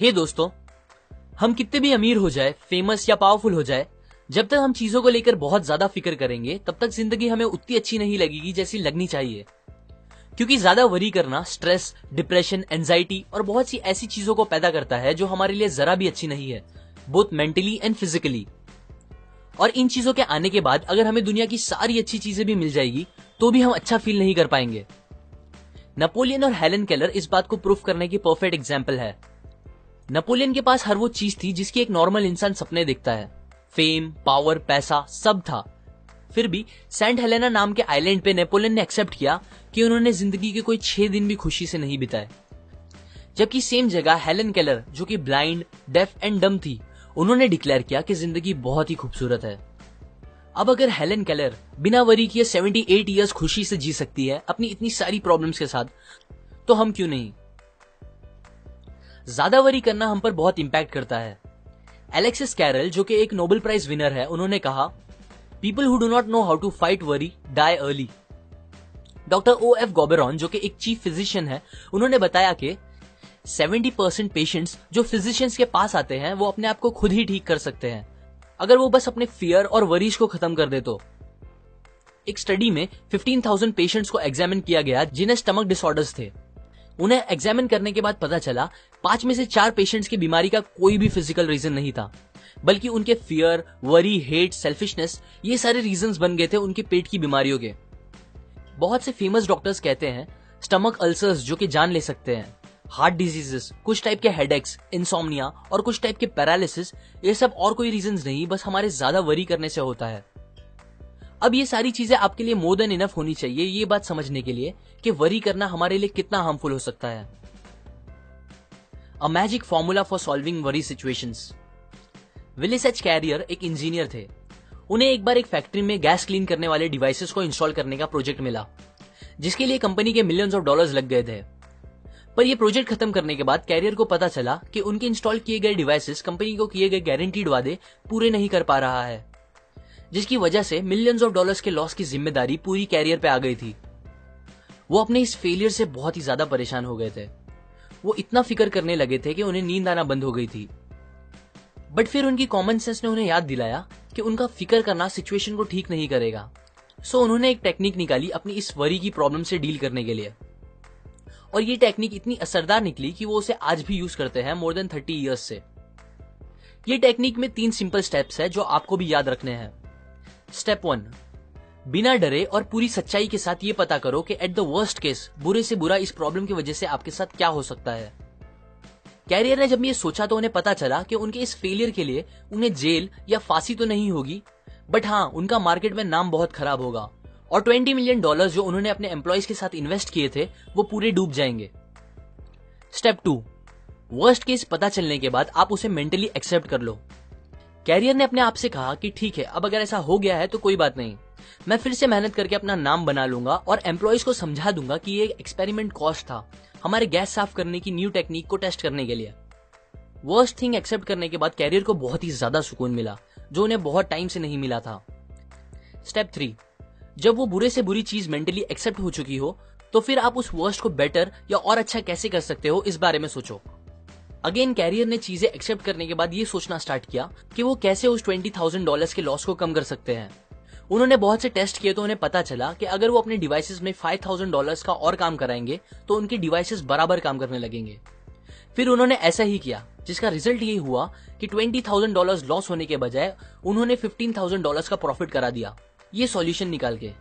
हे दोस्तों, हम कितने भी अमीर हो जाए, फेमस या पावरफुल हो जाए, जब तक हम चीजों को लेकर बहुत ज्यादा फिक्र करेंगे तब तक जिंदगी हमें उतनी अच्छी नहीं लगेगी जैसी लगनी चाहिए। क्योंकि ज्यादा वरी करना स्ट्रेस, डिप्रेशन, एंजाइटी और बहुत सी ऐसी चीजों को पैदा करता है जो हमारे लिए जरा भी अच्छी नहीं है, बोथ मेंटली एंड फिजिकली। और इन चीजों के आने के बाद अगर हमें दुनिया की सारी अच्छी चीजें भी मिल जाएगी तो भी हम अच्छा फील नहीं कर पाएंगे। नेपोलियन और हेलन केलर इस बात को प्रूफ करने की परफेक्ट एग्जाम्पल है। नेपोलियन के पास हर वो चीज थी जिसकी एक नॉर्मल इंसान सपने देखता है। फेम, पावर, पैसा सब था। फिर भी सेंट हेलेना नाम के आइलैंड पे नेपोलियन ने एक्सेप्ट किया कि उन्होंने जिंदगी के कोई 6 दिन भी खुशी से नहीं बिताए। जबकि सेम जगह हेलन केलर, जो कि ब्लाइंड, डेफ एंड डम थी, उन्होंने डिक्लेयर किया कि जिंदगी बहुत ही खूबसूरत है। अब अगर हेलन केलर बिना वरी किए 78 इयर्स खुशी से जी सकती है अपनी इतनी सारी प्रॉब्लम्स के साथ, तो हम क्यों नहीं। ज्यादा वरी करना हम पर बहुत इंपैक्ट करता है। एलेक्सिस कैरल, जो कि एक नोबेल प्राइज विनर है, उन्होंने कहा, people who do not know how to fight worry die early. Doctor OF गॉबेरॉन, जो कि एक चीफ फिजिशियन है, उन्होंने बताया कि 70% पेशेंट्स जो फिजिशियंस के पास आते हैं वो अपने आप को खुद ही ठीक कर सकते हैं अगर वो बस अपने फियर और वरीज को खत्म कर दे तो। एक स्टडी में 15,000 पेशेंट्स को एग्जामिन किया गया जिन्हें स्टमक डिसऑर्डर्स थे। उन्हें एग्जामिन करने के बाद पता चला 5 में से 4 पेशेंट्स की बीमारी का कोई भी फिजिकल रीजन नहीं था, बल्कि उनके फियर, वरी, हेट, सेल्फिशनेस, ये सारे रीजंस बन गए थे उनके पेट की बीमारियों के। बहुत से फेमस डॉक्टर्स कहते हैं स्टमक अल्सर्स जो कि जान ले सकते हैं, हार्ट डिजीजेस, कुछ टाइप के हेडेक्स, इंसोम्निया और कुछ टाइप के पैरालिसिस, ये सब और कोई रीजंस नहीं, बस हमारे ज्यादा वरी करने से होता है। अब ये सारी चीजें आपके लिए मोर देन इनफ होनी चाहिए ये बात समझने के लिए कि वरी करना हमारे लिए कितना हार्मफुल हो सकता है। A magic formula for solving worry situations. Willis H Carrier एक इंजीनियर थे। उन्हें एक बार एक फैक्ट्री में गैस क्लीन करने वाले डिवाइसेस को इंस्टॉल करने का प्रोजेक्ट मिला, जिसके लिए कंपनी के मिलियंस ऑफ डॉलर्स लग गए थे। पर यह प्रोजेक्ट खत्म करने के बाद कैरियर को पता चला कि उनके इंस्टॉल किए गए डिवाइसेस कंपनी को किए गए गारंटीड वादे पूरे नहीं कर पा रहा है, जिसकी वजह से मिलियंस ऑफ डॉलर्स के लॉस की जिम्मेदारी पूरी कैरियर पे आ गई थी। वो अपने इस फेलियर से बहुत ही ज्यादा परेशान हो गए थे। वो इतना फिक्र करने लगे थे कि उन्हें नींद आना बंद हो गई थी। बट फिर उनकी कॉमन सेंस ने उन्हें याद दिलाया कि उनका फिक्र करना सिचुएशन को ठीक नहीं करेगा। सो उन्होंने एक टेक्निक निकाली अपनी इस वरी की प्रॉब्लम से डील करने के लिए, और ये टेक्निक इतनी असरदार निकली कि वो उसे आज भी यूज करते हैं मोर देन 30 इयर्स से। ये टेक्निक में 3 सिंपल स्टेप्स है जो आपको भी याद रखने हैं। स्टेप 1, बिना डरे और पूरी सच्चाई के साथ ये पता करो कि एट द वर्स्ट केस बुरे से बुरा इस प्रॉब्लम की वजह से आपके साथ क्या हो सकता है। कैरियर ने जब ये सोचा तो उन्हें पता चला कि उनके इस फेलियर के लिए उन्हें जेल या फांसी तो नहीं होगी, बट हाँ, उनका मार्केट में नाम बहुत खराब होगा और $20 मिलियन जो उन्होंने अपने एम्प्लॉयज के साथ इन्वेस्ट किए थे वो पूरे डूब जाएंगे। स्टेप 2, वर्स्ट केस पता चलने के बाद आप उसे मेंटली एक्सेप्ट कर लो। कैरियर ने अपने आप से कहा कि ठीक है, अब अगर ऐसा हो गया है तो कोई बात नहीं, मैं फिर से मेहनत करके अपना नाम बना लूंगा और एम्प्लॉयज को समझा दूंगा कि ये एक एक्सपेरिमेंट कॉस्ट था हमारे गैस साफ करने की न्यू टेक्निक को टेस्ट करने के लिए। वर्स्ट थिंग एक्सेप्ट करने के बाद कैरियर को बहुत ही ज्यादा सुकून मिला जो उन्हें बहुत टाइम से नहीं मिला था। स्टेप 3, जब वो बुरे से बुरी चीज मेंटली एक्सेप्ट हो चुकी हो तो फिर आप उस वर्स्ट को बेटर या और अच्छा कैसे कर सकते हो इस बारे में सोचो। अगेन कैरियर ने चीजें एक्सेप्ट करने के बाद ये सोचना स्टार्ट किया कि वो कैसे उस $20,000 के लॉस को कम कर सकते हैं। उन्होंने बहुत से टेस्ट किए तो उन्हें पता चला कि अगर वो अपने डिवाइसेस में $5,000 का और काम कराएंगे तो उनके डिवाइसेस बराबर काम करने लगेंगे। फिर उन्होंने ऐसा ही किया, जिसका रिजल्ट ये हुआ कि $20,000 लॉस होने के बजाय उन्होंने $15,000 का प्रॉफिट करा दिया, ये सॉल्यूशन निकाल के।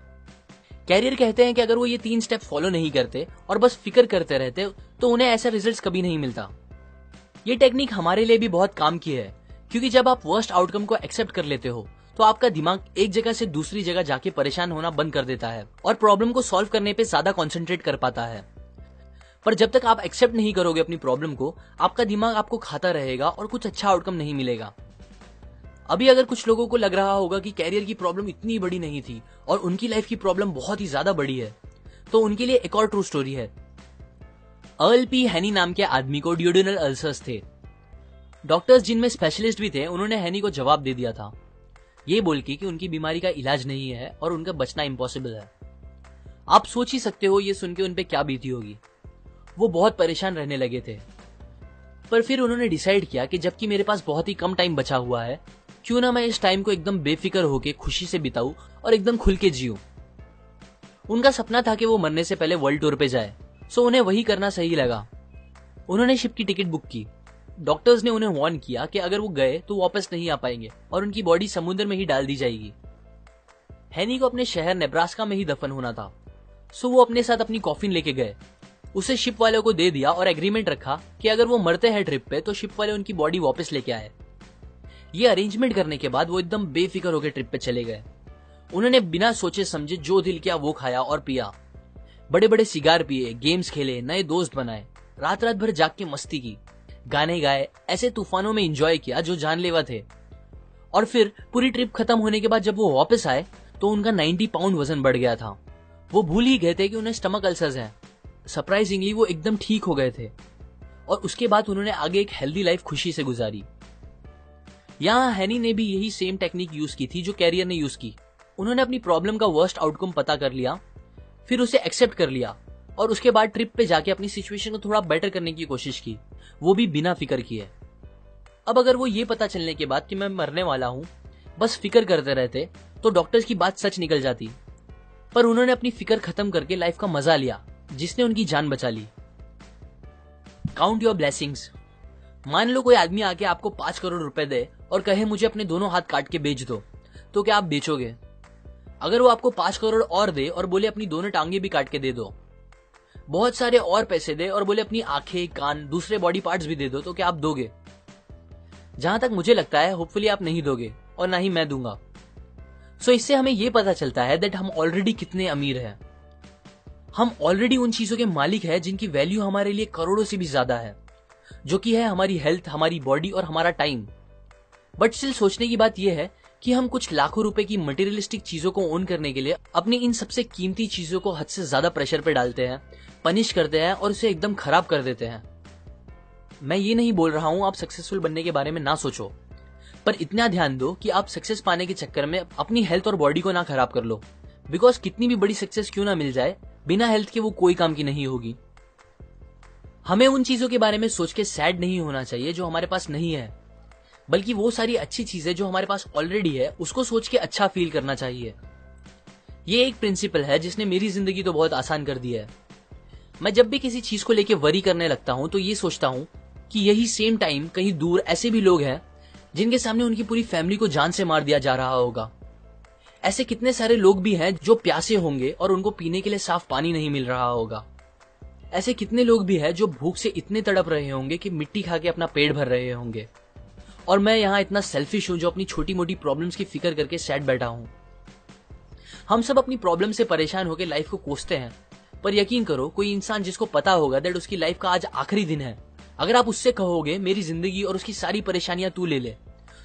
कैरियर कहते हैं कि अगर वो ये 3 स्टेप फॉलो नहीं करते और बस फिक्र करते रहते तो उन्हें ऐसा रिजल्ट कभी नहीं मिलता। ये टेक्निक हमारे लिए भी बहुत काम की है, क्योंकि जब आप वर्स्ट आउटकम को एक्सेप्ट कर लेते हो तो आपका दिमाग एक जगह से दूसरी जगह जाके परेशान होना बंद कर देता है और प्रॉब्लम को सॉल्व करने पे ज्यादा कंसंट्रेट कर पाता है। पर जब तक आप एक्सेप्ट नहीं करोगे अपनी प्रॉब्लम को, आपका दिमाग आपको खाता रहेगा और कुछ अच्छा आउटकम नहीं मिलेगा। अभी अगर कुछ लोगों को लग रहा होगा कि कैरियर की प्रॉब्लम इतनी बड़ी नहीं थी और उनकी लाइफ की प्रॉब्लम बहुत ही ज्यादा बड़ी है, तो उनके लिए एक और ट्रू स्टोरी है। अर्ल पी हैनी नाम के आदमी को ड्यूडेनल अल्सर्स थे। डॉक्टर्स जिनमें स्पेशलिस्ट भी थे, उन्होंने हैनी को जवाब दे दिया था ये बोल के कि उनकी बीमारी का इलाज नहीं है और उनका बचना इम्पॉसिबल है। आप सोच ही सकते हो ये सुन के उन पे क्या बीती होगी। वो बहुत परेशान रहने लगे थे। पर फिर उन्होंने डिसाइड किया कि जबकि मेरे पास बहुत ही कम टाइम बचा हुआ है, क्यों ना मैं इस टाइम को एकदम बेफिक्र होके खुशी से बिताऊं और एकदम खुल के जीऊं। उनका सपना था कि वो मरने से पहले वर्ल्ड टूर पे जाए, सो उन्हें वही करना सही लगा। उन्होंने शिप की टिकट बुक की। डॉक्टर्स ने उन्हें वार्न किया कि अगर वो गए तो वापस नहीं आ पाएंगे और उनकी बॉडी समुद्र में ही डाल दी जाएगी। हैनी को अपने शहर नेब्रास्का में ही दफन होना था, सो वो अपने साथ अपनी कॉफिन लेके गए। उसे शिप वालों को दे दिया और एग्रीमेंट रखा कि अगर वो मरते हैं ट्रिप पे तो शिप वाले उनकी बॉडी वापस लेके आए। ये अरेंजमेंट करने के बाद वो एकदम बेफिक्र होकर ट्रिप पे चले गए। उन्होंने बिना सोचे समझे जो दिल किया वो खाया और पिया, बड़े बड़े सिगार पिए, गेम्स खेले, नए दोस्त बनाए, रात रात भर जाग के मस्ती की, गाने गाए, ऐसे तूफानों में एंजॉय किया जो जानलेवा थे। और फिर पूरी ट्रिप खत्म होने के बाद जब वो वापस आए तो उनका 90 पाउंड वजन बढ़ गया था। वो भूल ही गए थे कि उन्हें स्टमक अल्सर्स हैं। सरप्राइजिंगली वो एकदम ठीक हो गए थे और उसके बाद उन्होंने आगे एक हेल्दी लाइफ खुशी से गुजारी। यहाँ हैनी ने भी यही सेम टेक्निक यूज की थी जो कैरियर ने यूज की। उन्होंने अपनी प्रॉब्लम का वर्स्ट आउटकम पता कर लिया, फिर उसे एक्सेप्ट कर लिया और उसके बाद ट्रिप पे जाके अपनी सिचुएशन को थोड़ा बेटर करने की कोशिश की, वो भी बिना फिक्र किए। अब अगर वो ये पता चलने के बाद कि मैं मरने वाला हूं बस फिक्र करते रहते तो डॉक्टर्स की बात सच निकल जाती, पर उन्होंने अपनी फिक्र खत्म करके लाइफ का मजा लिया जिसने उनकी जान बचा ली। Count your blessings. मान लो कोई आदमी आके आपको 5 करोड़ रुपए दे और कहे मुझे अपने दोनों हाथ काट के बेच दो, तो क्या आप बेचोगे? अगर वो आपको 5 करोड़ और दे और बोले अपनी दोनों टांगे भी काट के दे दो, बहुत सारे और पैसे दे और बोले अपनी आंखें, कान, दूसरे बॉडी पार्ट्स भी दे दो, तो क्या आप दोगे? जहां तक मुझे लगता है होपफुली आप नहीं दोगे और ना ही मैं दूंगा। सो इससे हमें यह पता चलता है दैट हम ऑलरेडी कितने अमीर हैं। हम ऑलरेडी उन चीजों के मालिक हैं जिनकी वैल्यू हमारे लिए करोड़ों से भी ज्यादा है, जो कि है हमारी हेल्थ, हमारी बॉडी और हमारा टाइम। बट स्टिल सोचने की बात यह है कि हम कुछ लाखों रुपए की मटेरियलिस्टिक चीजों को ओन करने के लिए अपनी इन सबसे कीमती चीजों को हद से ज्यादा प्रेशर पे डालते हैं, पनिश करते हैं और उसे एकदम खराब कर देते हैं। मैं ये नहीं बोल रहा हूं आप सक्सेसफुल बनने के बारे में ना सोचो, पर इतना ध्यान दो कि आप सक्सेस पाने के चक्कर में अपनी हेल्थ और बॉडी को ना खराब कर लो, बिकॉज कितनी भी बड़ी सक्सेस क्यों ना मिल जाए, बिना हेल्थ के वो कोई काम की नहीं होगी। हमें उन चीजों के बारे में सोच के सैड नहीं होना चाहिए जो हमारे पास नहीं है, बल्कि वो सारी अच्छी चीजें जो हमारे पास ऑलरेडी है उसको सोच के अच्छा फील करना चाहिए। ये एक प्रिंसिपल है जिसने मेरी जिंदगी तो बहुत आसान कर दी है। मैं जब भी किसी चीज को लेके वरी करने लगता हूं तो ये सोचता हूं कि यही सेम टाइम कहीं दूर ऐसे भी लोग हैं जिनके सामने उनकी पूरी फैमिली को जान से मार दिया जा रहा होगा। ऐसे कितने सारे लोग भी हैं जो प्यासे होंगे और उनको पीने के लिए साफ पानी नहीं मिल रहा होगा। ऐसे कितने लोग भी हैं जो भूख से इतने तड़प रहे होंगे कि मिट्टी खा के अपना पेट भर रहे होंगे। और मैं यहाँ इतना सेल्फिश हूं जो अपनी छोटी मोटी प्रॉब्लम्स की फिक्र करके सैड बैठा हूं। हम सब अपनी प्रॉब्लम से परेशान होकर लाइफ को कोसते हैं, पर यकीन करो कोई इंसान जिसको पता होगा दैट उसकी लाइफ का आज आखिरी दिन है, अगर आप उससे कहोगे मेरी जिंदगी और उसकी सारी परेशानियां तू ले ले,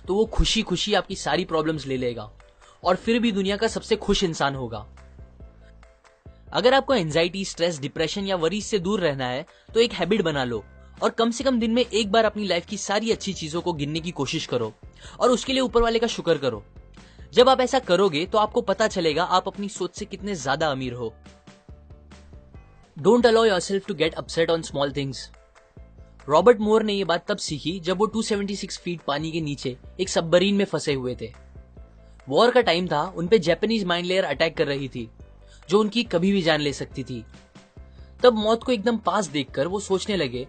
तो वो खुशी खुशी आपकी सारी प्रॉब्लम्स ले लेगा और फिर भी दुनिया का सबसे खुश इंसान होगा। अगर आपको एंजाइटी, स्ट्रेस, डिप्रेशन या वरीज से दूर रहना है तो एक हैबिट बना लो और कम से कम दिन में एक बार अपनी लाइफ की सारी अच्छी चीजों को गिनने की कोशिश करो और उसके लिए ऊपर वाले का शुक्र करो। जब आप ऐसा करोगे तो आपको पता चलेगा आप अपनी सोच से कितने ज्यादा अमीर हो। Don't allow yourself to get upset on small things. Robert Moore ने यह बात तब सीखी जब वो 276 फीट पानी के नीचे एक सबमरीन में फंसे हुए थे। वॉर का टाइम था, उनपे जापानीज माइन लेयर अटैक कर रही थी जो उनकी कभी भी जान ले सकती थी। तब मौत को एकदम पास देखकर वो सोचने लगे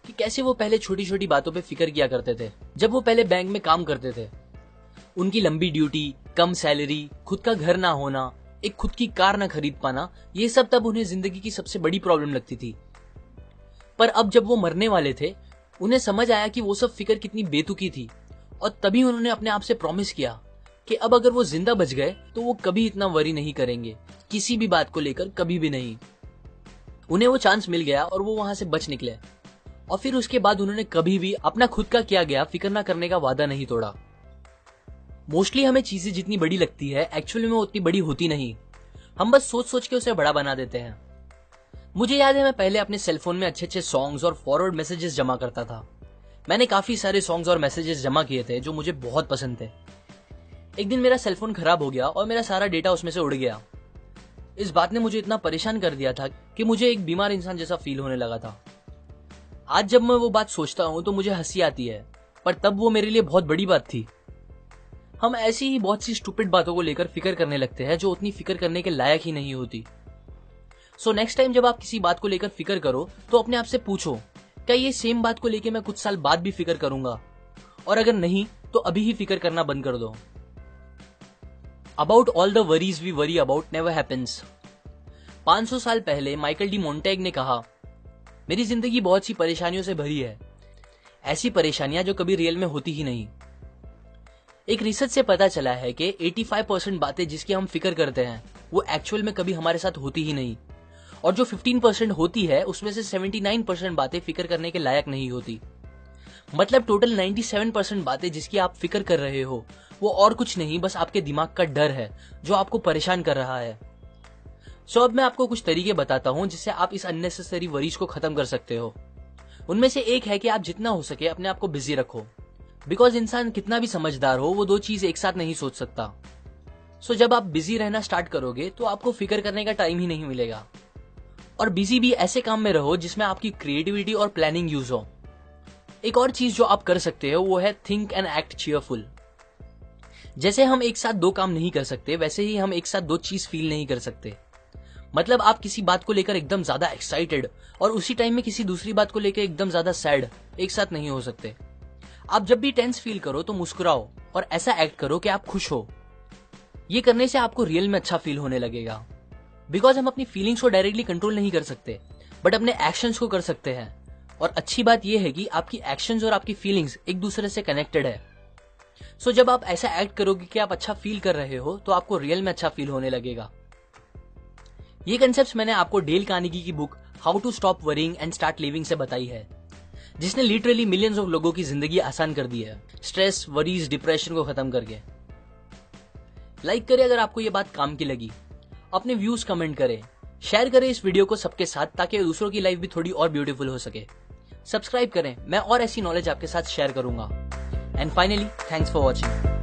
कि कैसे वो पहले छोटी छोटी बातों पे फिक्र किया करते थे जब वो पहले बैंक में काम करते थे। उनकी लंबी ड्यूटी, कम सैलरी, खुद का घर ना होना, एक खुद की कार ना खरीद पाना, ये सब तब उन्हें जिंदगी की सबसे बड़ी प्रॉब्लम लगती थी। पर अब जब वो मरने वाले थे उन्हें समझ आया कि वो सब फिक्र कितनी बेतुकी थी और तभी उन्होंने अपने आप से प्रॉमिस किया कि अब अगर वो जिंदा बच गए तो वो कभी इतना वरी नहीं करेंगे, किसी भी बात को लेकर कभी भी नहीं। उन्हें वो चांस मिल गया और वो वहां से बच निकले और फिर उसके बाद उन्होंने कभी भी अपना खुद का किया गया फिक्र ना करने का वादा नहीं तोड़ा। मोस्टली हमें चीजें जितनी बड़ी लगती है एक्चुअली में उतनी बड़ी होती नहीं, हम बस सोच सोच के उसे बड़ा बना देते हैं। मुझे याद है मैं पहले अपने सेलफोन में अच्छे अच्छे सॉन्ग्स और फॉरवर्ड मैसेजेस जमा करता था। मैंने काफी सारे सॉन्ग्स और मैसेजेस जमा किए थे जो मुझे बहुत पसंद थे। एक दिन मेरा सेलफोन खराब हो गया और मेरा सारा डेटा उसमें से उड़ गया। इस बात ने मुझे इतना परेशान कर दिया था कि मुझे एक बीमार इंसान जैसा फील होने लगा था। आज जब मैं वो बात सोचता हूं तो मुझे हंसी आती है, पर तब वो मेरे लिए बहुत बड़ी बात थी। हम ऐसी ही बहुत सी स्टूपिड बातों को लेकर फिक्र करने लगते हैं जो उतनी फिक्र करने के लायक ही नहीं होती। सो नेक्स्ट टाइम जब आप किसी बात को लेकर फिक्र करो तो अपने आप से पूछो, क्या ये सेम बात को लेकर मैं कुछ साल बाद भी फिक्र करूंगा? और अगर नहीं तो अभी ही फिक्र करना बंद कर दो। About all the worries we worry about never happens. 500 साल पहले माइकल डी मोंटेग ने कहा, मेरी जिंदगी बहुत सी परेशानियों से भरी है, ऐसी परेशानियां जो कभी रियल में होती ही नहीं। एक रिसर्च से पता चला है कि 85% बातें जिसकी हम फिक्र करते हैं वो एक्चुअल में कभी हमारे साथ होती ही नहीं, और जो 15% होती है उसमें से 79% बातें फिक्र करने के लायक नहीं होती। मतलब टोटल 97% बातें जिसकी आप फिक्र कर रहे हो वो और कुछ नहीं, बस आपके दिमाग का डर है जो आपको परेशान कर रहा है। सो अब मैं आपको कुछ तरीके बताता हूं जिससे आप इस अननेसेसरी वरीज को खत्म कर सकते हो। उनमें से एक है कि आप जितना हो सके अपने आप को बिजी रखो, बिकॉज इंसान कितना भी समझदार हो वो दो चीज एक साथ नहीं सोच सकता। सो जब आप बिजी रहना स्टार्ट करोगे तो आपको फिक्र करने का टाइम ही नहीं मिलेगा। और बिजी भी ऐसे काम में रहो जिसमें आपकी क्रिएटिविटी और प्लानिंग यूज हो। एक और चीज जो आप कर सकते हो वो है थिंक एंड एक्ट चीयरफुल। जैसे हम एक साथ दो काम नहीं कर सकते वैसे ही हम एक साथ दो चीज फील नहीं कर सकते। मतलब आप किसी बात को लेकर एकदम ज्यादा एक्साइटेड और उसी टाइम में किसी दूसरी बात को लेकर एकदम ज्यादा सैड एक साथ नहीं हो सकते। आप जब भी टेंस फील करो तो मुस्कुराओ और ऐसा एक्ट करो कि आप खुश हो। ये करने से आपको रियल में अच्छा फील होने लगेगा। बिकॉज हम अपनी फीलिंग्स को डायरेक्टली कंट्रोल नहीं कर सकते बट अपने एक्शंस को कर सकते हैं। और अच्छी बात यह है कि आपकी एक्शंस और आपकी फीलिंग्स एक दूसरे से कनेक्टेड है। सो जब आप ऐसा एक्ट करोगे कि आप अच्छा फील कर रहे हो तो आपको रियल में अच्छा फील होने लगेगा। ये कंसेप्ट मैंने आपको डेल कार्नेगी की book how to stop worrying and start living से बताई है, जिसने लिटरली मिलियंस ऑफ लोगों की जिंदगी आसान कर दी है, स्ट्रेस, वरीज, डिप्रेशन को खत्म करके। लाइक करें अगर आपको ये बात काम की लगी, अपने व्यूज कमेंट करें, शेयर करें इस वीडियो को सबके साथ ताकि दूसरों की लाइफ भी थोड़ी और ब्यूटीफुल हो सके। सब्सक्राइब करें, मैं और ऐसी नॉलेज आपके साथ शेयर करूंगा। And finally, thanks for watching.